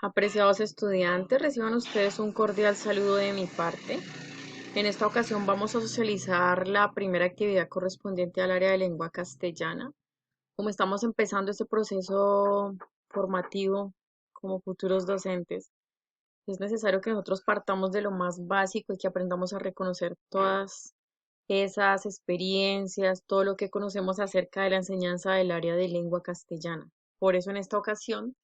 Apreciados estudiantes, reciban ustedes un cordial saludo de mi parte. En esta ocasión vamos a socializar la primera actividad correspondiente al área de lengua castellana. Como estamos empezando este proceso formativo como futuros docentes, es necesario que nosotros partamos de lo más básico y que aprendamos a reconocer todas esas experiencias, todo lo que conocemos acerca de la enseñanza del área de lengua castellana. Por eso en esta ocasión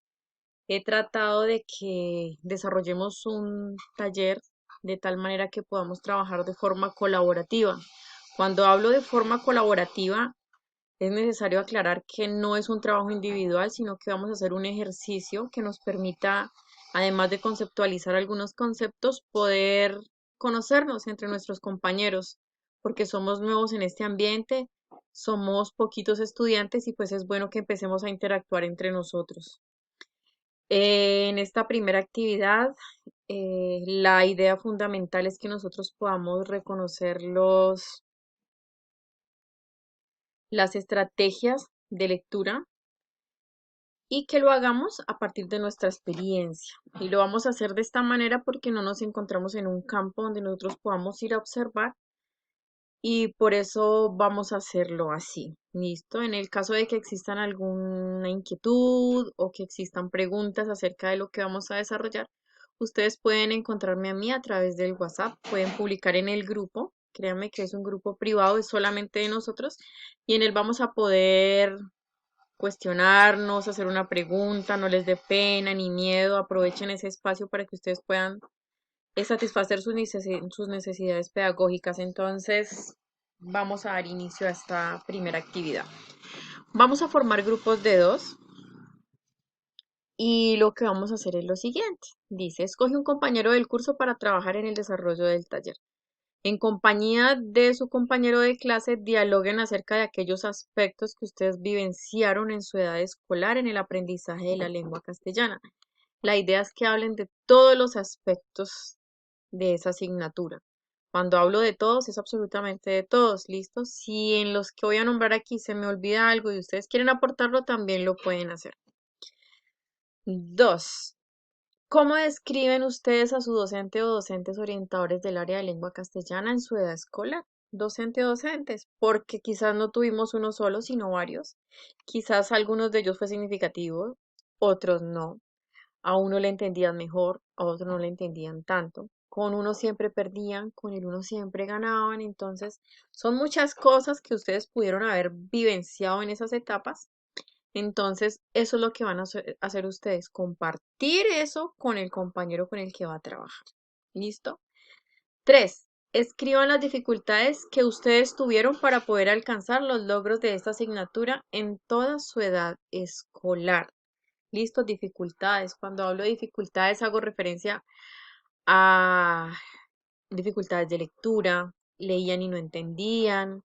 he tratado de que desarrollemos un taller de tal manera que podamos trabajar de forma colaborativa. Cuando hablo de forma colaborativa, es necesario aclarar que no es un trabajo individual, sino que vamos a hacer un ejercicio que nos permita, además de conceptualizar algunos conceptos, poder conocernos entre nuestros compañeros, porque somos nuevos en este ambiente, somos poquitos estudiantes y pues es bueno que empecemos a interactuar entre nosotros. En esta primera actividad, la idea fundamental es que nosotros podamos reconocer las estrategias de lectura y que lo hagamos a partir de nuestra experiencia. Y lo vamos a hacer de esta manera porque no nos encontramos en un campo donde nosotros podamos ir a observar y por eso vamos a hacerlo así. ¿Listo? En el caso de que existan alguna inquietud o que existan preguntas acerca de lo que vamos a desarrollar, ustedes pueden encontrarme a mí a través del WhatsApp, pueden publicar en el grupo, créanme que es un grupo privado, es solamente de nosotros, y en él vamos a poder cuestionarnos, hacer una pregunta, no les dé pena ni miedo, aprovechen ese espacio para que ustedes puedan satisfacer sus necesidades pedagógicas. Entonces, vamos a dar inicio a esta primera actividad. Vamos a formar grupos de dos y lo que vamos a hacer es lo siguiente. Dice, escoge un compañero del curso para trabajar en el desarrollo del taller. En compañía de su compañero de clase, dialoguen acerca de aquellos aspectos que ustedes vivenciaron en su edad escolar en el aprendizaje de la lengua castellana. La idea es que hablen de todos los aspectos de esa asignatura. Cuando hablo de todos, es absolutamente de todos, ¿listo? Si en los que voy a nombrar aquí se me olvida algo y ustedes quieren aportarlo, también lo pueden hacer. 2. ¿Cómo describen ustedes a su docente o docentes orientadores del área de lengua castellana en su edad escolar? Docente o docentes, porque quizás no tuvimos uno solo, sino varios. Quizás algunos de ellos fue significativo, otros no. A uno le entendían mejor, a otro no le entendían tanto. Con uno siempre perdían, con el uno siempre ganaban. Entonces, son muchas cosas que ustedes pudieron haber vivenciado en esas etapas. Entonces, eso es lo que van a hacer ustedes, compartir eso con el compañero con el que va a trabajar. ¿Listo? 3. Escriban las dificultades que ustedes tuvieron para poder alcanzar los logros de esta asignatura en toda su edad escolar. Listo, dificultades. Cuando hablo de dificultades hago referencia a dificultades de lectura, leían y no entendían,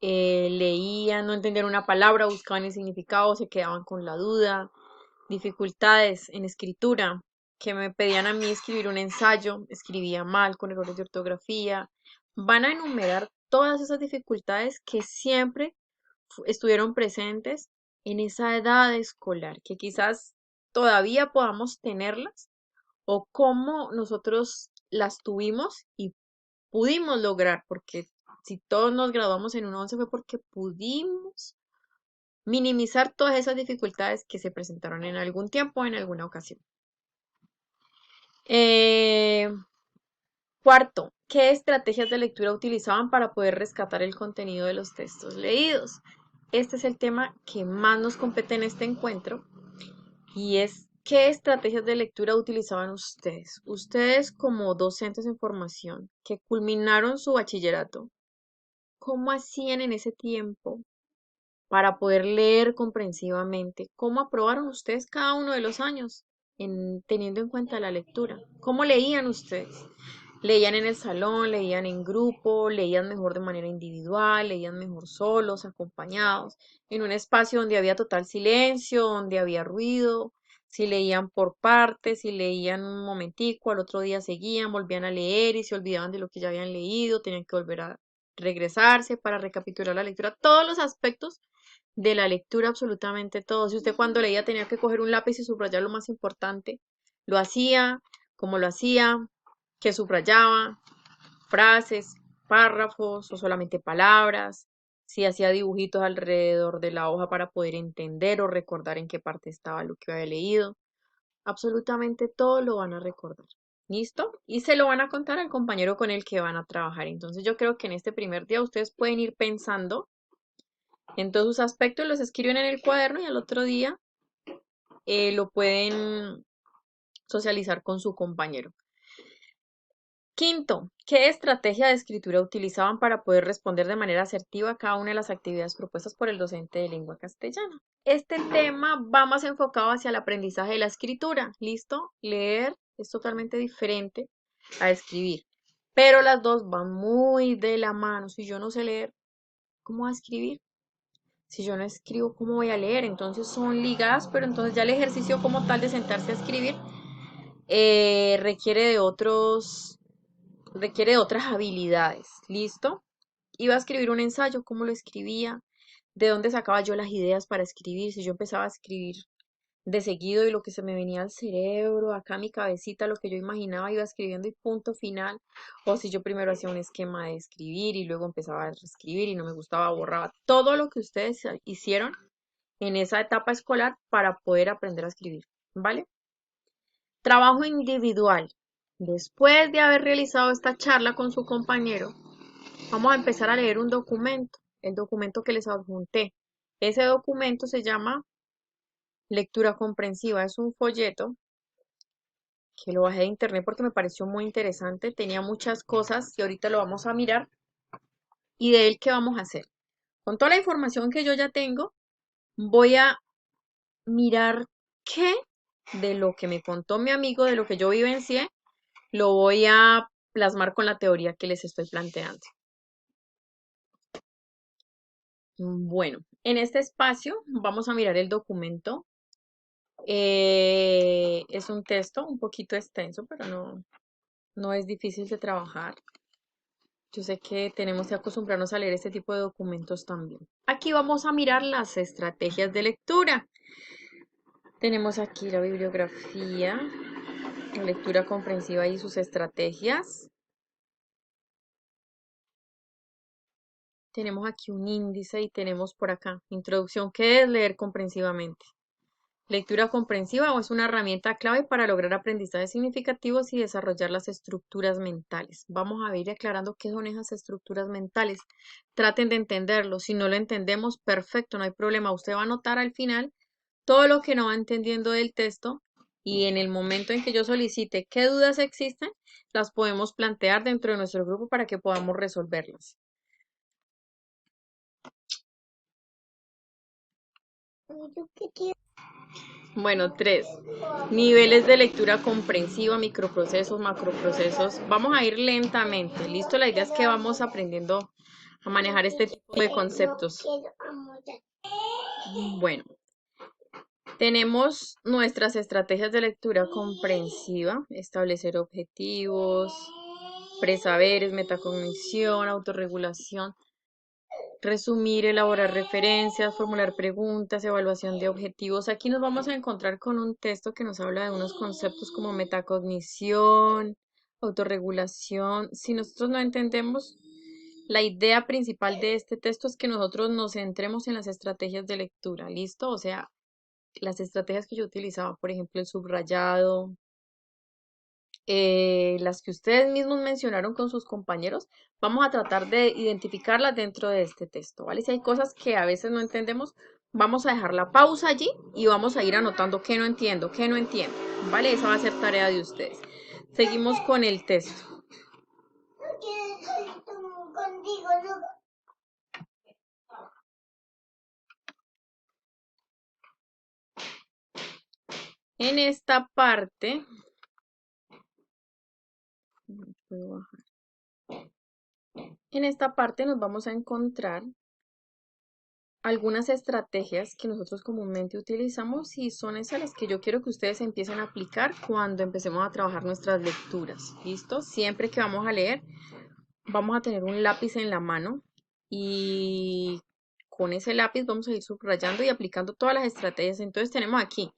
leían, no entendían una palabra, buscaban el significado, se quedaban con la duda, dificultades en escritura, que me pedían a mí escribir un ensayo, escribía mal, con errores de ortografía. Van a enumerar todas esas dificultades que siempre estuvieron presentes en esa edad escolar, que quizás todavía podamos tenerlas o cómo nosotros las tuvimos y pudimos lograr, porque si todos nos graduamos en un 11 fue porque pudimos minimizar todas esas dificultades que se presentaron en algún tiempo o en alguna ocasión. Eh, Cuarto, ¿qué estrategias de lectura utilizaban para poder rescatar el contenido de los textos leídos? Este es el tema que más nos compete en este encuentro y es ¿qué estrategias de lectura utilizaban ustedes? Ustedes como docentes en formación que culminaron su bachillerato, ¿cómo hacían en ese tiempo para poder leer comprensivamente? ¿Cómo aprobaron ustedes cada uno de los años teniendo en cuenta la lectura? ¿Cómo leían ustedes? ¿Leían en el salón, leían en grupo, leían mejor de manera individual, leían mejor solos, acompañados, en un espacio donde había total silencio, donde había ruido? Si leían por partes, si leían un momentico, al otro día seguían, volvían a leer y se olvidaban de lo que ya habían leído, tenían que volver a regresarse para recapitular la lectura, todos los aspectos de la lectura, absolutamente todos. Si usted cuando leía tenía que coger un lápiz y subrayar lo más importante, lo hacía, cómo lo hacía, qué subrayaba, frases, párrafos o solamente palabras, si hacía dibujitos alrededor de la hoja para poder entender o recordar en qué parte estaba lo que había leído. Absolutamente todo lo van a recordar. ¿Listo? Y se lo van a contar al compañero con el que van a trabajar. Entonces yo creo que en este primer día ustedes pueden ir pensando en todos sus aspectos, los escriben en el cuaderno y al otro día lo pueden socializar con su compañero. Quinto, ¿qué estrategia de escritura utilizaban para poder responder de manera asertiva a cada una de las actividades propuestas por el docente de lengua castellana? Este tema va más enfocado hacia el aprendizaje de la escritura. ¿Listo? Leer es totalmente diferente a escribir, pero las dos van muy de la mano. Si yo no sé leer, ¿cómo voy a escribir? Si yo no escribo, ¿cómo voy a leer? Entonces son ligadas, pero entonces ya el ejercicio como tal de sentarse a escribir requiere de otras habilidades. ¿Listo? Iba a escribir un ensayo, ¿cómo lo escribía? ¿De dónde sacaba yo las ideas para escribir? Si yo empezaba a escribir de seguido y lo que se me venía al cerebro, acá a mi cabecita, lo que yo imaginaba, iba escribiendo y punto final. O si yo primero hacía un esquema de escribir y luego empezaba a reescribir y no me gustaba, borraba todo lo que ustedes hicieron en esa etapa escolar para poder aprender a escribir, ¿vale? Trabajo individual. Después de haber realizado esta charla con su compañero, vamos a empezar a leer un documento, el documento que les adjunté. Ese documento se llama Lectura Comprensiva. Es un folleto que lo bajé de internet porque me pareció muy interesante. Tenía muchas cosas y ahorita lo vamos a mirar. ¿Y de él qué vamos a hacer? Con toda la información que yo ya tengo, voy a mirar qué de lo que me contó mi amigo, de lo que yo vivencié, lo voy a plasmar con la teoría que les estoy planteando. Bueno, en este espacio vamos a mirar el documento. Es un texto un poquito extenso, pero no es difícil de trabajar. Yo sé que tenemos que acostumbrarnos a leer este tipo de documentos también. Aquí vamos a mirar las estrategias de lectura. Tenemos aquí la bibliografía, la lectura comprensiva y sus estrategias. Tenemos aquí un índice y tenemos por acá, introducción, ¿qué es leer comprensivamente? Lectura comprensiva es una herramienta clave para lograr aprendizajes significativos y desarrollar las estructuras mentales. Vamos a ir aclarando qué son esas estructuras mentales. Traten de entenderlo. Si no lo entendemos, perfecto, no hay problema. Usted va a anotar al final todo lo que no va entendiendo del texto y en el momento en que yo solicite qué dudas existen, las podemos plantear dentro de nuestro grupo para que podamos resolverlas. Bueno, 3. Niveles de lectura comprensiva, microprocesos, macroprocesos. Vamos a ir lentamente. ¿Listo? La idea es que vamos aprendiendo a manejar este tipo de conceptos. Bueno, tenemos nuestras estrategias de lectura comprensiva, establecer objetivos, presaberes, metacognición, autorregulación. Resumir, elaborar referencias, formular preguntas, evaluación de objetivos. Aquí nos vamos a encontrar con un texto que nos habla de unos conceptos como metacognición, autorregulación. Si nosotros no entendemos, la idea principal de este texto es que nosotros nos centremos en las estrategias de lectura, ¿listo? O sea, las estrategias que yo utilizaba, por ejemplo, el subrayado, las que ustedes mismos mencionaron con sus compañeros, vamos a tratar de identificarlas dentro de este texto, ¿vale? Si hay cosas que a veces no entendemos, vamos a dejar la pausa allí y vamos a ir anotando qué no entiendo, ¿vale? Esa va a ser tarea de ustedes. Seguimos con el texto. En esta parte, nos vamos a encontrar algunas estrategias que nosotros comúnmente utilizamos y son esas las que yo quiero que ustedes empiecen a aplicar cuando empecemos a trabajar nuestras lecturas. ¿Listo? Siempre que vamos a leer, vamos a tener un lápiz en la mano y con ese lápiz vamos a ir subrayando y aplicando todas las estrategias. Entonces tenemos aquí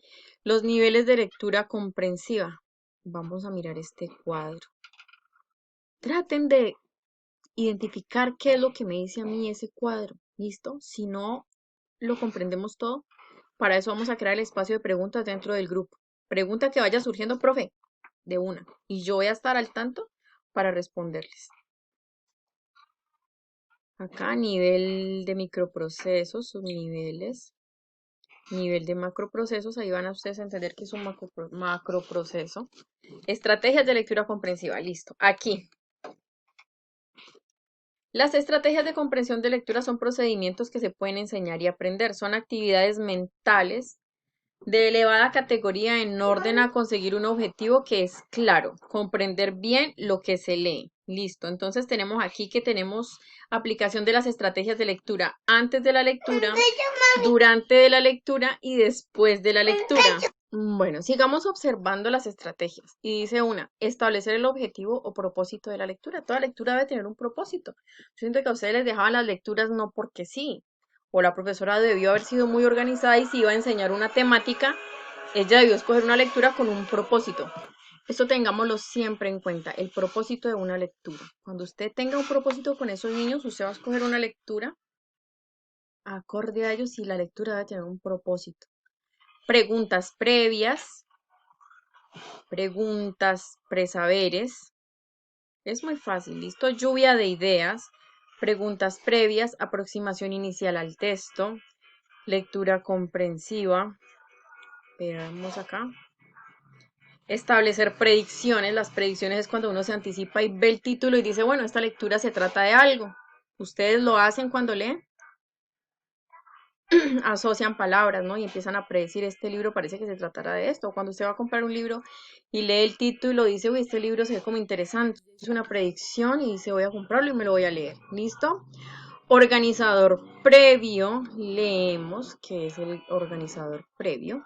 Los niveles de lectura comprensiva. Vamos a mirar este cuadro. Traten de identificar qué es lo que me dice a mí ese cuadro. ¿Listo? Si no lo comprendemos todo, para eso vamos a crear el espacio de preguntas dentro del grupo. Pregunta que vaya surgiendo, profe, de una. Y yo voy a estar al tanto para responderles. Acá, nivel de microprocesos, subniveles. Nivel de macroprocesos, ahí van a ustedes a entender que es un macroproceso. Estrategias de lectura comprensiva, listo. Aquí. Las estrategias de comprensión de lectura son procedimientos que se pueden enseñar y aprender. Son actividades mentales de elevada categoría en orden a conseguir un objetivo que es claro, comprender bien lo que se lee. Listo, entonces tenemos aquí que tenemos aplicación de las estrategias de lectura antes de la lectura, durante de la lectura y después de la lectura. Bueno, sigamos observando las estrategias. Y dice una, establecer el objetivo o propósito de la lectura. Toda lectura debe tener un propósito. Yo siento que a ustedes les dejaban las lecturas no porque sí, o la profesora debió haber sido muy organizada y si iba a enseñar una temática, ella debió escoger una lectura con un propósito. Esto tengámoslo siempre en cuenta, el propósito de una lectura. Cuando usted tenga un propósito con esos niños, usted va a escoger una lectura acorde a ellos y la lectura debe tener un propósito. Preguntas previas, preguntas presaberes. Es muy fácil, ¿listo? Lluvia de ideas, preguntas previas, aproximación inicial al texto, lectura comprensiva. Veamos acá. Establecer predicciones. Las predicciones es cuando uno se anticipa y ve el título y dice, bueno, esta lectura se trata de algo. ¿Ustedes lo hacen cuando leen? Asocian palabras, ¿no? Y empiezan a predecir, este libro parece que se tratará de esto. Cuando usted va a comprar un libro y lee el título y dice, uy, este libro se ve como interesante. Es una predicción y dice, voy a comprarlo y me lo voy a leer. ¿Listo? Organizador previo. Leemos qué es el organizador previo.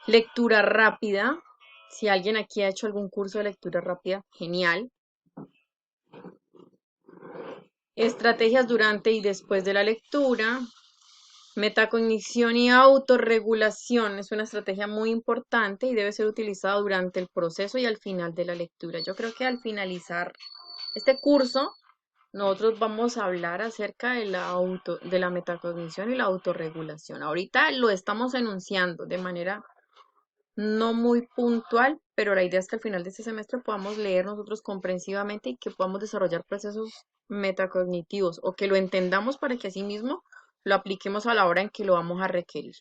Lectura rápida. Si alguien aquí ha hecho algún curso de lectura rápida, genial. Estrategias durante y después de la lectura. Metacognición y autorregulación es una estrategia muy importante y debe ser utilizada durante el proceso y al final de la lectura. Yo creo que al finalizar este curso, nosotros vamos a hablar acerca de la metacognición y la autorregulación. Ahorita lo estamos enunciando de manera no muy puntual, pero la idea es que al final de este semestre podamos leer nosotros comprensivamente y que podamos desarrollar procesos metacognitivos o que lo entendamos para que así mismo lo apliquemos a la hora en que lo vamos a requerir.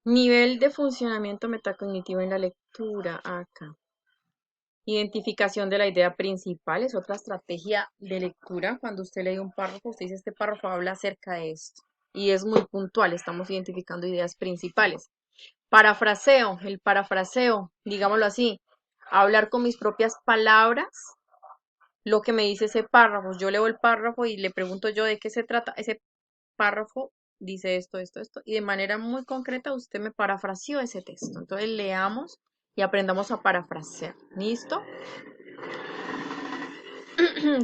Nivel de funcionamiento metacognitivo en la lectura, acá. Identificación de la idea principal es otra estrategia de lectura. Cuando usted lee un párrafo, usted dice, este párrafo habla acerca de esto. Y es muy puntual, estamos identificando ideas principales. Parafraseo, el parafraseo, digámoslo así, hablar con mis propias palabras lo que me dice ese párrafo. Yo leo el párrafo y le pregunto yo de qué se trata. Ese párrafo dice esto, esto, esto. Y de manera muy concreta usted me parafraseó ese texto. Entonces leamos y aprendamos a parafrasear. ¿Listo?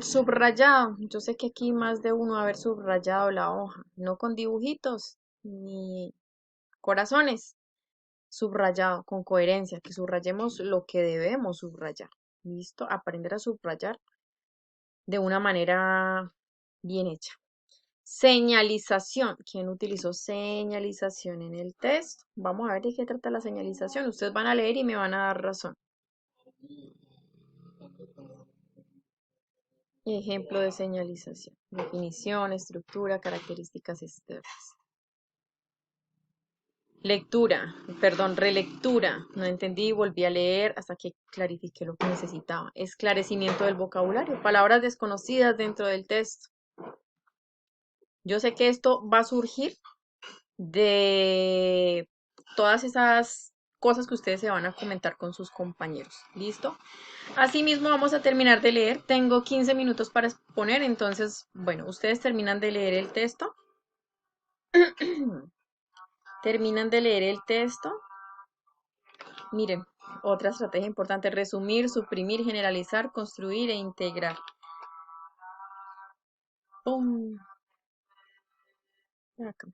Subrayado. Yo sé que aquí más de uno va a haber subrayado la hoja. No con dibujitos ni corazones. Subrayado, con coherencia, que subrayemos lo que debemos subrayar. ¿Listo? Aprender a subrayar de una manera bien hecha. Señalización. ¿Quién utilizó señalización en el test? Vamos a ver de qué trata la señalización. Ustedes van a leer y me van a dar razón. Ejemplo de señalización. Definición, estructura, características externas. Lectura, perdón, relectura. No entendí y volví a leer hasta que clarifiqué lo que necesitaba. Esclarecimiento del vocabulario. Palabras desconocidas dentro del texto. Yo sé que esto va a surgir de todas esas cosas que ustedes se van a comentar con sus compañeros. ¿Listo? Asimismo, vamos a terminar de leer. Tengo 15 minutos para exponer, entonces, bueno, ustedes terminan de leer el texto. Terminan de leer el texto. Miren, otra estrategia importante, resumir, suprimir, generalizar, construir e integrar. ¡Pum! Acá.